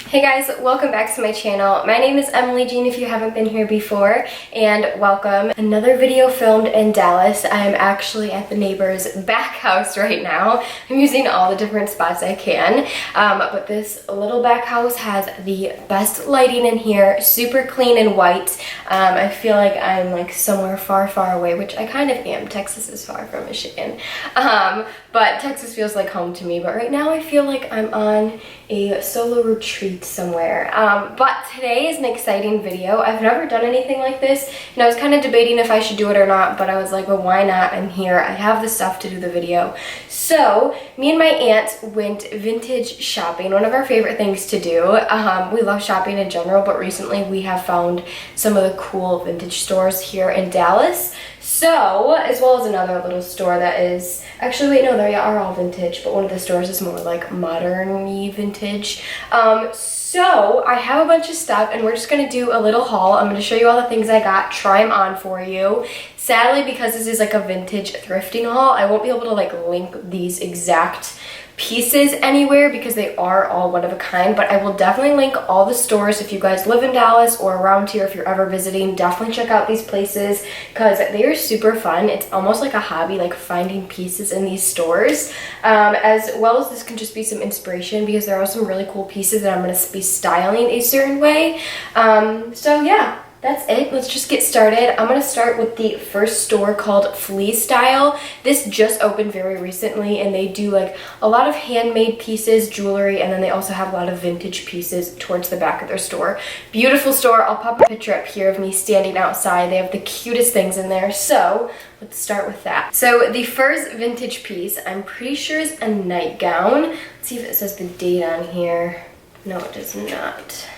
Hey guys, welcome back to my channel. My name is Emily Jean if you haven't been here before, and welcome. Another video filmed in Dallas. I'm actually at the neighbor's back house right now. I'm using all the different spots I can, but this little back house has the best lighting in here, super clean and white. I feel like I'm like somewhere far away, which I kind of am. Texas is far from Michigan, but Texas feels like home to me. But right now I feel like I'm on a solo retreat somewhere. But today is an exciting video. I've never done anything like this, and I was kind of debating if I should do it or not, but I was like, well, why not? I'm here. I have the stuff to do the video. So me and my aunt went vintage shopping, one of our favorite things to do. We love shopping in general, but recently we have found some of the cool vintage stores here in Dallas. So, as well as another little store that is, actually wait, no, they are all vintage, but one of the stores is more like modern-y vintage. So I have a bunch of stuff and we're just gonna do a little haul. I'm gonna show you all the things I got, try them on for you. Sadly, because this is like a vintage thrifting haul, I won't be able to like link these exact pieces anywhere because they are all one of a kind, but I will definitely link all the stores. If you guys live in Dallas or around here, if you're ever visiting, definitely check out these places because they are super fun. It's almost like a hobby, like finding pieces in these stores, as well as this can just be some inspiration because there are some really cool pieces that I'm going to be styling a certain way. So yeah, that's it. Let's just get started. I'm going to start with the first store called Flea Style. This just opened very recently and they do like a lot of handmade pieces, jewelry, and then they also have a lot of vintage pieces towards the back of their store. Beautiful store. I'll pop a picture up here of me standing outside. They have the cutest things in there. So let's start with that. So the first vintage piece, I'm pretty sure is a nightgown. Let's see if it says the date on here. No, it does not.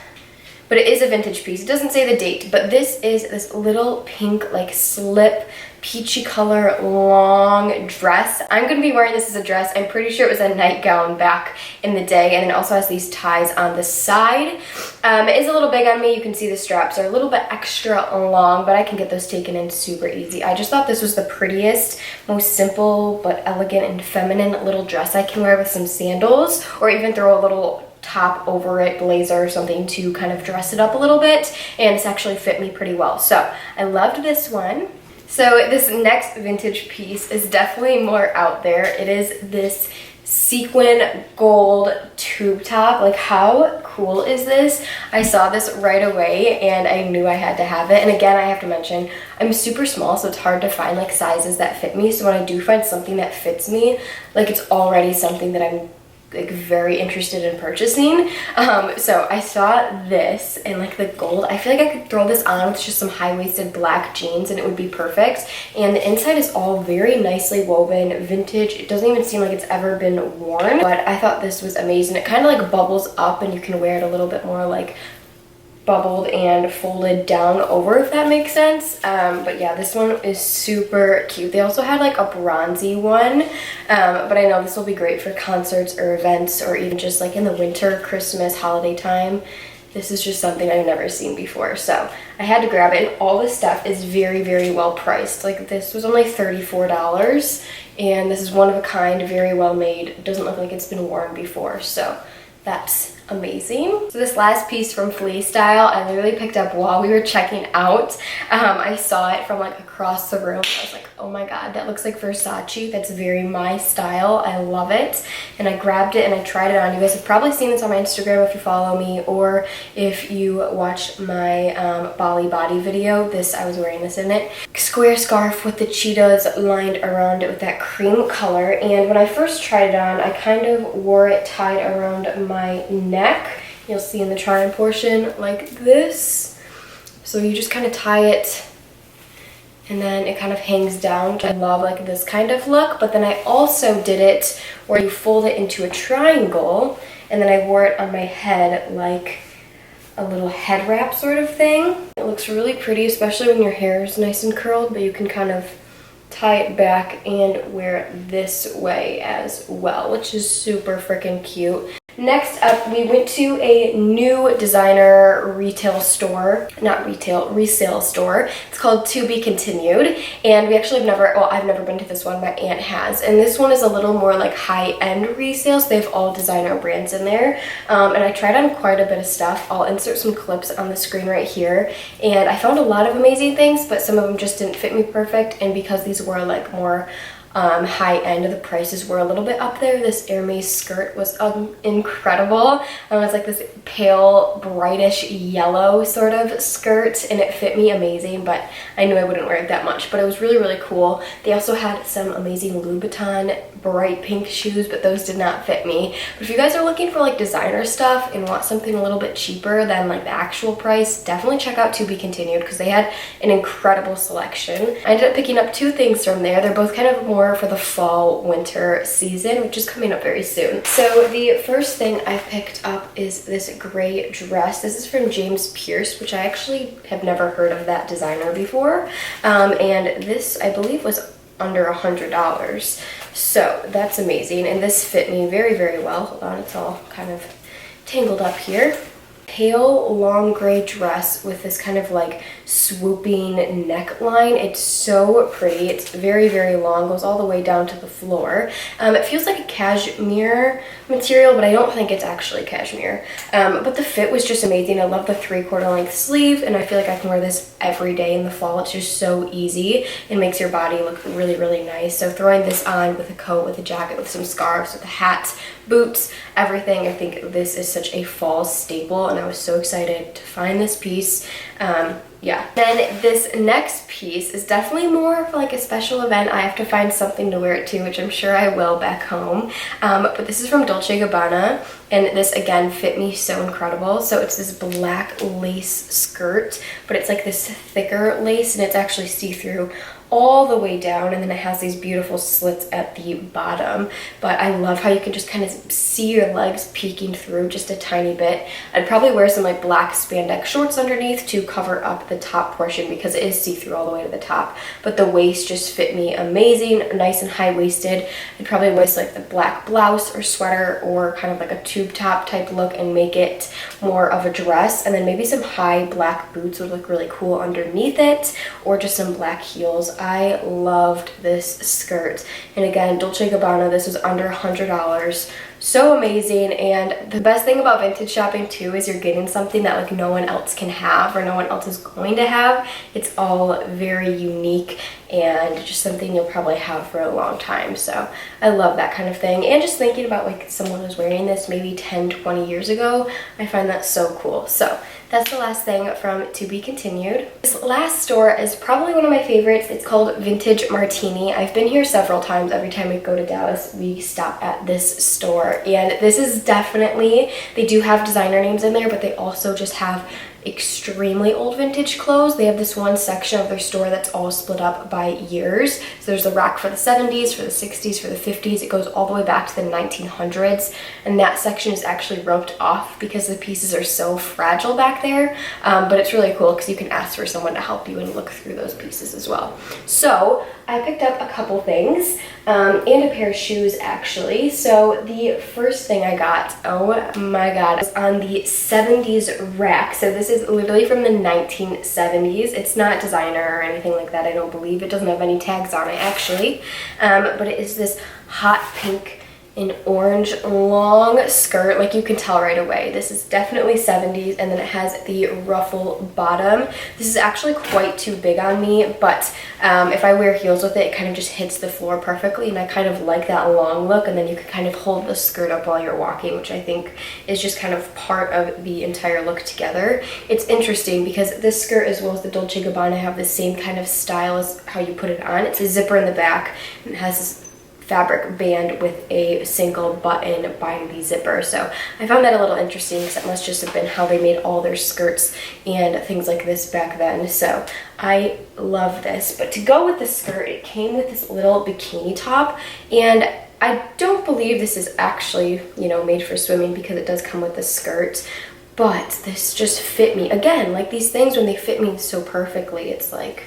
But it is a vintage piece. It doesn't say the date, but this is this little pink like slip peachy color long dress. I'm gonna be wearing this as a dress. I'm pretty sure it was a nightgown back in the day, and it also has these ties on the side. It is a little big on me. You can see the straps are a little bit extra long, but I can get those taken in super easy. I just thought this was the prettiest, most simple but elegant and feminine little dress I can wear with some sandals, or even throw a little top over it, blazer or something to kind of dress it up a little bit, and it's actually fit me pretty well. So I loved this one. So this next vintage piece is definitely more out there. It is this sequin gold tube top. Like, how cool is this? I saw this right away and I knew I had to have it. And again, I have to mention, I'm super small, so it's hard to find like sizes that fit me. So when I do find something that fits me, like it's already something that I'm like very interested in purchasing. So I saw this and like the gold, I feel like I could throw this on with just some high-waisted black jeans and it would be perfect. And the inside is all very nicely woven, vintage. It doesn't even seem like it's ever been worn, but I thought this was amazing. It kind of like bubbles up and you can wear it a little bit more like bubbled and folded down over, if that makes sense. But yeah, this one is super cute. They also had like a bronzy one, but I know this will be great for concerts or events, or even just like in the winter, Christmas, holiday time. This is just something I've never seen before, so I had to grab it. And all this stuff is very well priced. Like, this was only $34, and this is one of a kind, very well made. It doesn't look like it's been worn before, so that's amazing. So this last piece from Flea Style, I literally picked up while we were checking out. I saw it from like across the room. I was like, oh my god, that looks like Versace. That's very my style. I love it. And I grabbed it and I tried it on. You guys have probably seen this on my Instagram if you follow me, or if you watched my Bali body video. I was wearing this in it. Square scarf with the cheetahs lined around it with that cream color. And when I first tried it on, I kind of wore it tied around my neck. You'll see in the try-on portion like this. So you just kind of tie it and then it kind of hangs down. I love like this kind of look, but then I also did it where you fold it into a triangle, and then I wore it on my head like a little head wrap sort of thing. It looks really pretty, especially when your hair is nice and curled, but you can kind of tie it back and wear it this way as well, which is super freaking cute. Next up, we went to a new designer retail store, not retail, resale store. It's called To Be Continued, and we actually have never, well, I've never been to this one, my aunt has, and this one is a little more like high-end resale, so they have all designer brands in there, and I tried on quite a bit of stuff. I'll insert some clips on the screen right here, and I found a lot of amazing things, but some of them just didn't fit me perfect, and because these were like more high end, the prices were a little bit up there. This Hermes skirt was incredible. It was like this pale brightish yellow sort of skirt, and it fit me amazing, but I knew I wouldn't wear it that much, but it was really, really cool. They also had some amazing Louboutin bright pink shoes, but those did not fit me. But if you guys are looking for like designer stuff and want something a little bit cheaper than like the actual price, definitely check out To Be Continued because they had an incredible selection. I ended up picking up two things from there. They're both kind of more for the fall winter season, which is coming up very soon. So the first thing I picked up is this gray dress. This is from James Pierce, which I actually have never heard of that designer before, and this I believe was under $100, so that's amazing, and this fit me very, very well. Hold on, it's all kind of tangled up here. Pale long gray dress with this kind of like swooping neckline. It's so pretty. It's very, very long, goes all the way down to the floor. It feels like a cashmere material, but I don't think it's actually cashmere. But the fit was just amazing. I love the 3/4 length sleeve, and I feel like I can wear this every day in the fall. It's just so easy. It makes your body look really, really nice. So throwing this on with a coat, with a jacket, with some scarves, with a hat, boots, everything, I think this is such a fall staple, and I was so excited to find this piece. Yeah. Then this next piece is definitely more for like a special event. I have to find something to wear it to, which I'm sure I will back home. But this is from Dolce & Gabbana, and this again fit me so incredible. So it's this black lace skirt, but it's like this thicker lace, and it's actually see-through all the way down, and then it has these beautiful slits at the bottom. But I love how you can just kind of see your legs peeking through just a tiny bit. I'd probably wear some like black spandex shorts underneath to cover up the top portion because it is see-through all the way to the top, but the waist just fit me amazing, nice and high-waisted. I'd probably wear like the black blouse or sweater or kind of like a tube top type look and make it more of a dress, and then maybe some high black boots would look really cool underneath it, or just some black heels. I loved this skirt, and again, Dolce & Gabbana, this was under $100. So amazing. And the best thing about vintage shopping too is you're getting something that like no one else can have or no one else is going to have. It's all very unique and just something you'll probably have for a long time. So I love that kind of thing. And just thinking about like someone who's wearing this maybe 10-20 years ago, I find that so cool. So that's the last thing from To Be Continued. This last store is probably one of my favorites. It's called Vintage Martini. I've been here several times. Every time we go to Dallas, we stop at this store. And this is definitely, they do have designer names in there, but they also just have extremely old vintage clothes. They have this one section of their store that's all split up by years. So there's a rack for the 70s, for the 60s, for the 50s. It goes all the way back to the 1900s, and that section is actually roped off because the pieces are so fragile back there. But it's really cool because you can ask for someone to help you and look through those pieces as well. So I picked up a couple things and a pair of shoes actually. So the first thing I got, oh my god, was on the 70s rack. So this is literally from the 1970s. It's not designer or anything like that, I don't believe. It doesn't have any tags on it actually, but it is this hot pink and orange long skirt. Like you can tell right away this is definitely 70s, and then it has the ruffle bottom. This is actually quite too big on me, but if I wear heels with it, it kind of just hits the floor perfectly, and I kind of like that long look, and then you can kind of hold the skirt up while you're walking, which I think is just kind of part of the entire look together. It's interesting because this skirt as well as the Dolce & Gabbana have the same kind of style as how you put it on. It's a zipper in the back and it has this fabric band with a single button by the zipper. So I found that a little interesting because that must just have been how they made all their skirts and things like this back then. So I love this. But to go with the skirt, it came with this little bikini top, and I don't believe this is actually, you know, made for swimming because it does come with the skirt. But this just fit me. Again, like these things when they fit me so perfectly, it's like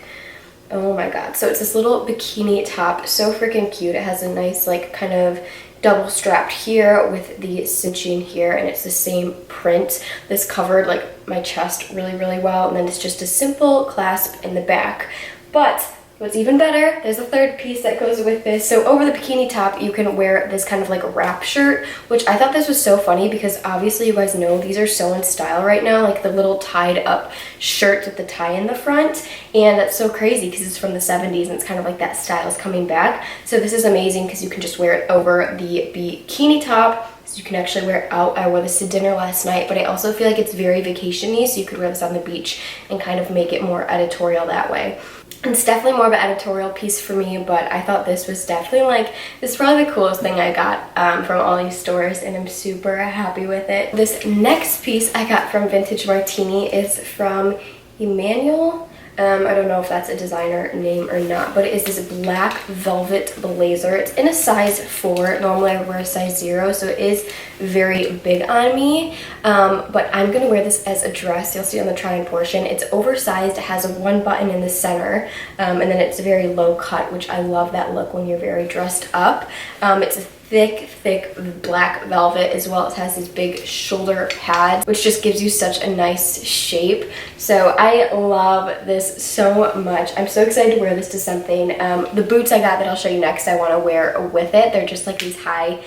Oh my god. So it's this little bikini top, so freaking cute. It has a nice like kind of double strapped here with the cinching here, and it's the same print. This covered like my chest really, really well, and then it's just a simple clasp in the back. But what's even better, there's a third piece that goes with this. So over the bikini top, you can wear this kind of like wrap shirt, which I thought this was so funny because obviously you guys know these are so in style right now, like the little tied up shirt with the tie in the front. And that's so crazy because it's from the 70s and it's kind of like that style is coming back. So this is amazing because you can just wear it over the bikini top. So you can actually wear it out. I wore this to dinner last night, but I also feel like it's very vacation-y, so you could wear this on the beach and kind of make it more editorial that way. It's definitely more of an editorial piece for me, but I thought this was definitely like, this is probably the coolest thing I got from all these stores, and I'm super happy with it. This next piece I got from Vintage Martini is from Emmanuel. I don't know if that's a designer name or not, but it is this black velvet blazer. It's in a size 4. Normally I wear a size 0, so it is very big on me. But I'm going to wear this as a dress. You'll see on the try-on portion. It's oversized. It has a 1 button in the center, and then it's a very low cut, which I love that look when you're very dressed up. It's a thick black velvet, as well as has these big shoulder pads, which just gives you such a nice shape. So I love this so much. I'm so excited to wear this to something. The boots I got that I'll show you next I want to wear with it. They're just like these high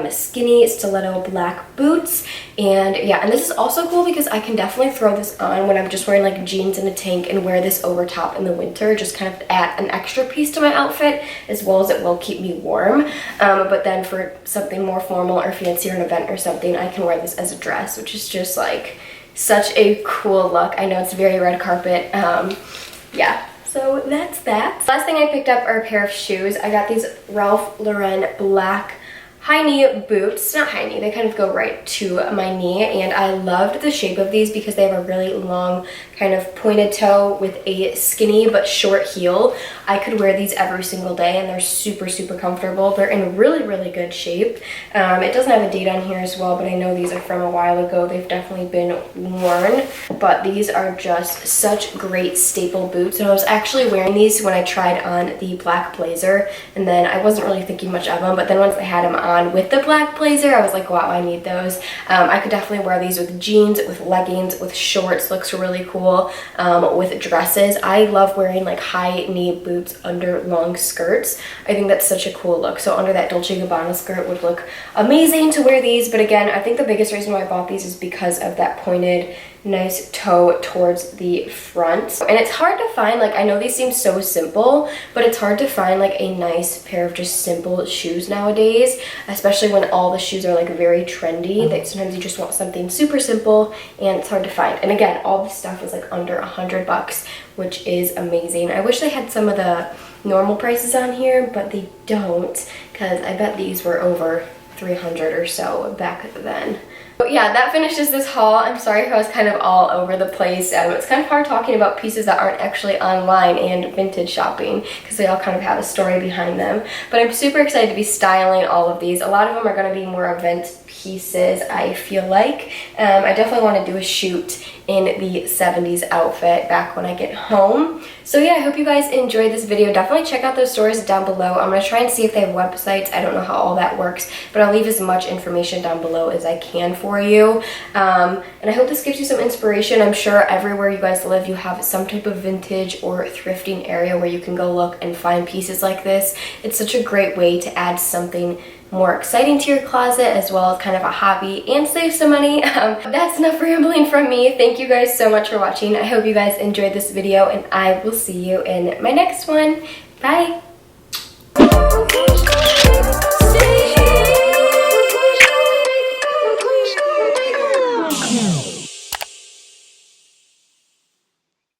skinny stiletto black boots. And yeah, and this is also cool because I can definitely throw this on when I'm just wearing like jeans and a tank and wear this over top in the winter, just kind of add an extra piece to my outfit, as well as it will keep me warm. But then for something more formal or fancy or an event or something, I can wear this as a dress, which is just like such a cool look. I know it's very red carpet. Yeah. So that's that. Last thing I picked up are a pair of shoes. I got these Ralph Lauren black high knee boots. Not high knee, they kind of go right to my knee, and I loved the shape of these because they have a really long kind of pointed toe with a skinny but short heel. I could wear these every single day and they're super comfortable. They're in really good shape. It doesn't have a date on here as well, but I know these are from a while ago. They've definitely been worn, but these are just such great staple boots. And I was actually wearing these when I tried on the black blazer, and then I wasn't really thinking much of them, but then once I had them on with the black blazer, I was like, wow, I need those. I could definitely wear these with jeans, with leggings, with shorts. Looks really cool. With dresses. I love wearing like high knee boots under long skirts. I think that's such a cool look. So under that Dolce & Gabbana skirt would look amazing to wear these. But again, I think the biggest reason why I bought these is because of that pointed nice toe towards the front. And it's hard to find, like, I know these seem so simple, but it's hard to find like a nice pair of just simple shoes nowadays, especially when all the shoes are like very trendy. That sometimes you just want something super simple and it's hard to find. And again, all this stuff is like under $100, which is amazing. I wish they had some of the normal prices on here, but they don't, because I bet these were over 300 or so back then. But yeah, that finishes this haul. I'm sorry if I was kind of all over the place. It's kind of hard talking about pieces that aren't actually online and vintage shopping because they all kind of have a story behind them. But I'm super excited to be styling all of these. A lot of them are going to be more event pieces, I feel like. I definitely want to do a shoot in the 70s outfit back when I get home. So yeah, I hope you guys enjoyed this video. Definitely check out those stores down below. I'm going to try and see if they have websites. I don't know how all that works, but I'll leave as much information down below as I can for you. And I hope this gives you some inspiration. I'm sure everywhere you guys live, you have some type of vintage or thrifting area where you can go look and find pieces like this. It's such a great way to add something more exciting to your closet, as well as kind of a hobby, and save some money. That's enough rambling from me. Thank you guys so much for watching. I hope you guys enjoyed this video, and I will see you in my next one. Bye!